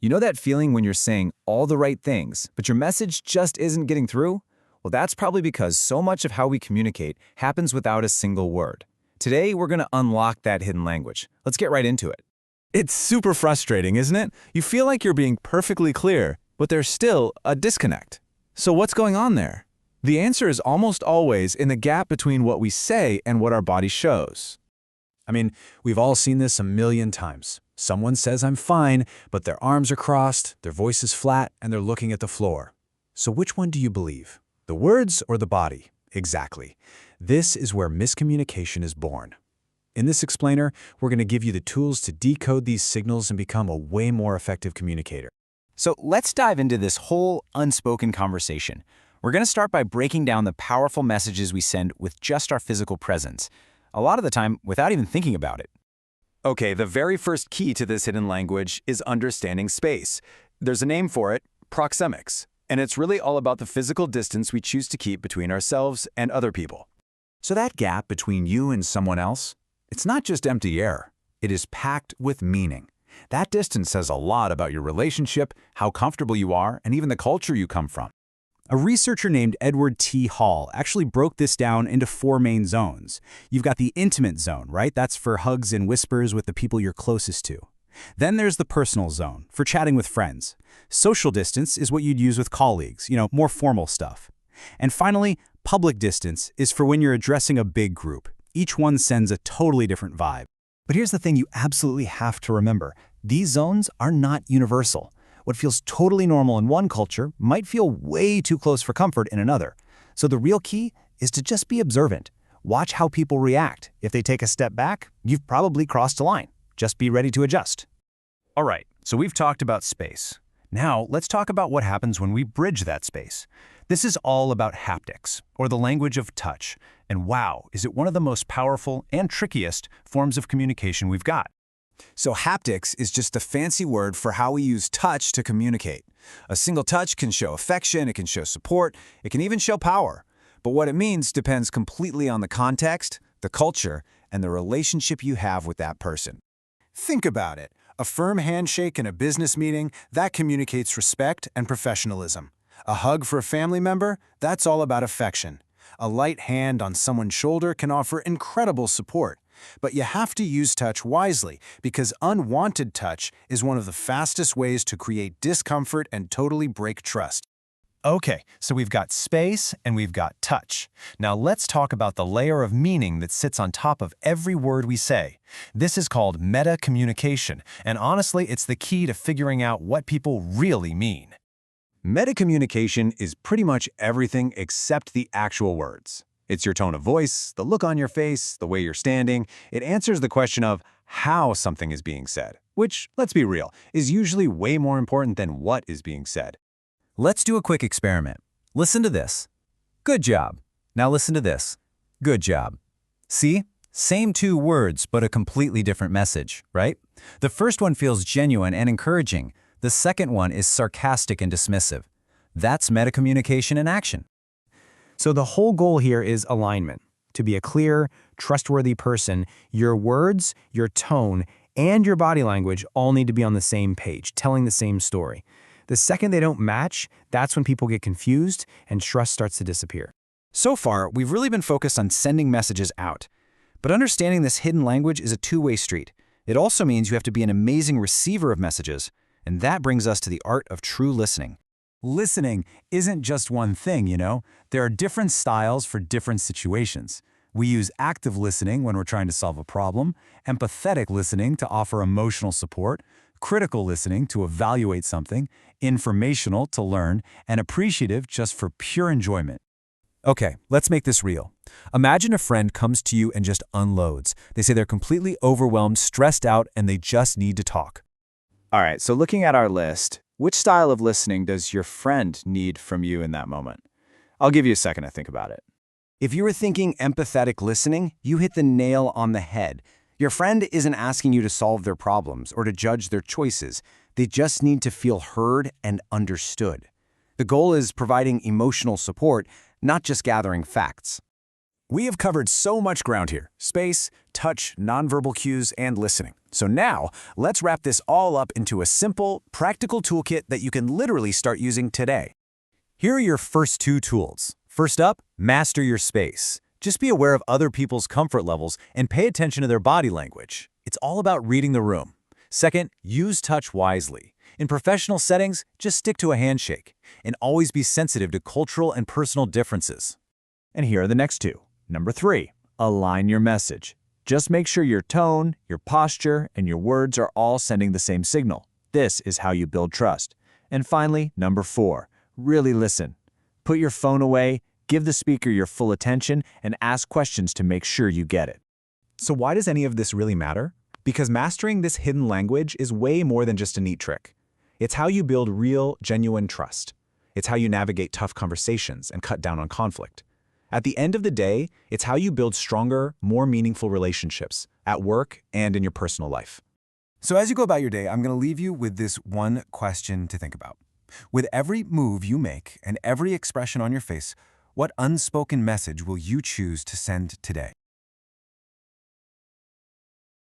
You know that feeling when you're saying all the right things, but your message just isn't getting through? Well, that's probably because so much of how we communicate happens without a single word. Today, we're going to unlock that hidden language. Let's get right into it. It's super frustrating, isn't it? You feel like you're being perfectly clear, but there's still a disconnect. So what's going on there? The answer is almost always in the gap between what we say and what our body shows. I mean, we've all seen this a million times. Someone says I'm fine, but their arms are crossed, their voice is flat, and they're looking at the floor. So which one do you believe? The words or the body? Exactly. This is where miscommunication is born. In this explainer, we're going to give you the tools to decode these signals and become a way more effective communicator. So let's dive into this whole unspoken conversation. We're going to start by breaking down the powerful messages we send with just our physical presence, a lot of the time without even thinking about it. Okay, the very first key to this hidden language is understanding space. There's a name for it, proxemics, and it's really all about the physical distance we choose to keep between ourselves and other people. So that gap between you and someone else, it's not just empty air. It is packed with meaning. That distance says a lot about your relationship, how comfortable you are, and even the culture you come from. A researcher named Edward T. Hall actually broke this down into 4 main zones. You've got the intimate zone, right? That's for hugs and whispers with the people you're closest to. Then there's the personal zone, for chatting with friends. Social distance is what you'd use with colleagues, more formal stuff. And finally, public distance is for when you're addressing a big group. Each one sends a totally different vibe. But here's the thing you absolutely have to remember. These zones are not universal. What feels totally normal in one culture might feel way too close for comfort in another. So the real key is to just be observant. Watch how people react. If they take a step back, you've probably crossed a line. Just be ready to adjust. All right, so we've talked about space. Now, let's talk about what happens when we bridge that space. This is all about haptics, or the language of touch. And wow, is it one of the most powerful and trickiest forms of communication we've got. So haptics is just a fancy word for how we use touch to communicate. A single touch can show affection, it can show support, it can even show power. But what it means depends completely on the context, the culture, and the relationship you have with that person. Think about it. A firm handshake in a business meeting, that communicates respect and professionalism. A hug for a family member, that's all about affection. A light hand on someone's shoulder can offer incredible support. But you have to use touch wisely because unwanted touch is one of the fastest ways to create discomfort and totally break trust. Okay, so we've got space and we've got touch. Now let's talk about the layer of meaning that sits on top of every word we say. This is called meta-communication, and honestly, it's the key to figuring out what people really mean. Meta-communication is pretty much everything except the actual words. It's your tone of voice, the look on your face, the way you're standing. It answers the question of how something is being said, which, let's be real, is usually way more important than what is being said. Let's do a quick experiment. Listen to this. Good job. Now listen to this. Good job. See? Same 2 words, but a completely different message, right? The first one feels genuine and encouraging. The second one is sarcastic and dismissive. That's metacommunication in action. So the whole goal here is alignment. To be a clear, trustworthy person, your words, your tone, and your body language all need to be on the same page, telling the same story. The second they don't match, that's when people get confused and trust starts to disappear. So far, we've really been focused on sending messages out. But understanding this hidden language is a two-way street. It also means you have to be an amazing receiver of messages, and that brings us to the art of true listening. Listening isn't just one thing, There are different styles for different situations. We use active listening when we're trying to solve a problem, empathetic listening to offer emotional support, critical listening to evaluate something, informational to learn, and appreciative just for pure enjoyment. Okay, let's make this real. Imagine a friend comes to you and just unloads. They say they're completely overwhelmed, stressed out, and they just need to talk. All right, so looking at our list, which style of listening does your friend need from you in that moment? I'll give you a second to think about it. If you were thinking empathetic listening, you hit the nail on the head. Your friend isn't asking you to solve their problems or to judge their choices. They just need to feel heard and understood. The goal is providing emotional support, not just gathering facts. We have covered so much ground here: space, touch, nonverbal cues, and listening. So now, let's wrap this all up into a simple, practical toolkit that you can literally start using today. Here are your first 2 tools. First up, master your space. Just be aware of other people's comfort levels and pay attention to their body language. It's all about reading the room. Second, use touch wisely. In professional settings, just stick to a handshake, and always be sensitive to cultural and personal differences. And here are the next 2. Number 3, align your message. Just make sure your tone, your posture, and your words are all sending the same signal. This is how you build trust. And finally, number 4, really listen. Put your phone away, give the speaker your full attention, and ask questions to make sure you get it. So why does any of this really matter? Because mastering this hidden language is way more than just a neat trick. It's how you build real, genuine trust. It's how you navigate tough conversations and cut down on conflict. At the end of the day, it's how you build stronger, more meaningful relationships at work and in your personal life. So as you go about your day, I'm going to leave you with this one question to think about. With every move you make and every expression on your face, what unspoken message will you choose to send today?